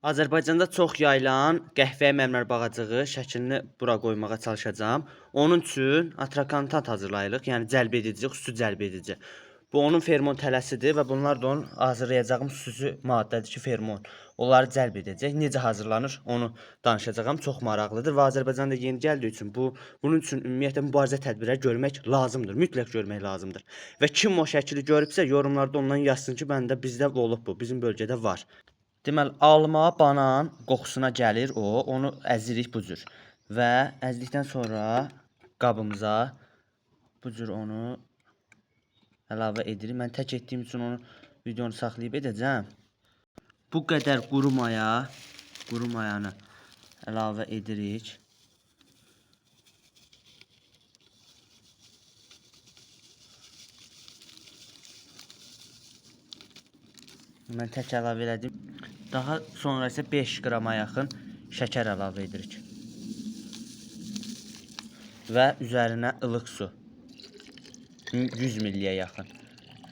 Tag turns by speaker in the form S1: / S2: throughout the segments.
S1: Azərbaycanda çox yayılan qəhvəyə mərmər bağacığı şəklini bura qoymağa çalışacağam. Onun üçün atrakantat hazırlayırıq, yəni cəlb edici, xüsusi cəlb edici. Bu onun fermon tələsidir və bunlar da onun hazırlayacağım xüsusi maddədir ki, fermon. Onları cəlb edəcək. Necə hazırlanır, onu danışacağam. Çox maraqlıdır və Azərbaycanda yeni gəldiyi üçün bunun üçün ümumiyyətlə mübarizə tədbirləri görmək lazımdır. Mütləq görmək lazımdır. Və kim o şəkli görübsə, yorumlarda ondan yazsın ki, məndə bizdə olub bu, bizim bölgədə var. Deməli, alma, banan qoxusuna gəlir o. Onu əzirik bu cür. Və əzdikdən sonra qabımıza bu cür onu əlavə edirik. Mən tək etdiyim üçün onu videonu saxlayıb edəcəm. Bu qədər quru mayanı əlavə edirik. Mən tək əlavə elədim. Daha sonra isə 5 qrama yaxın şəkər əlavə edirik. Və üzərinə ılıq su. 100 milliyə yaxın.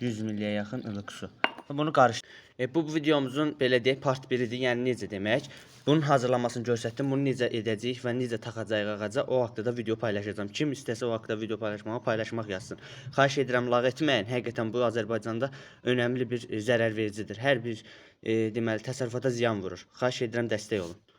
S1: 100 milliyə yaxın ılıq su. Bunu qarışdır. Bu videomuzun belə deyək part 1-idir. Yəni necə demək? Bunun hazırlanmasını göstərdim. Bunu necə edəcəyik və necə taxacağıq ağaca, o haqqda da video paylaşacağam. Kim istəsə o haqqda video paylaşmaq yazsın. Xahiş edirəm, lağ etməyin. Həqiqətən bu Azərbaycanda önəmli bir zərər vericidir. Hər bir deməli təsərrüfata ziyan vurur. Xahiş edirəm, dəstək olun.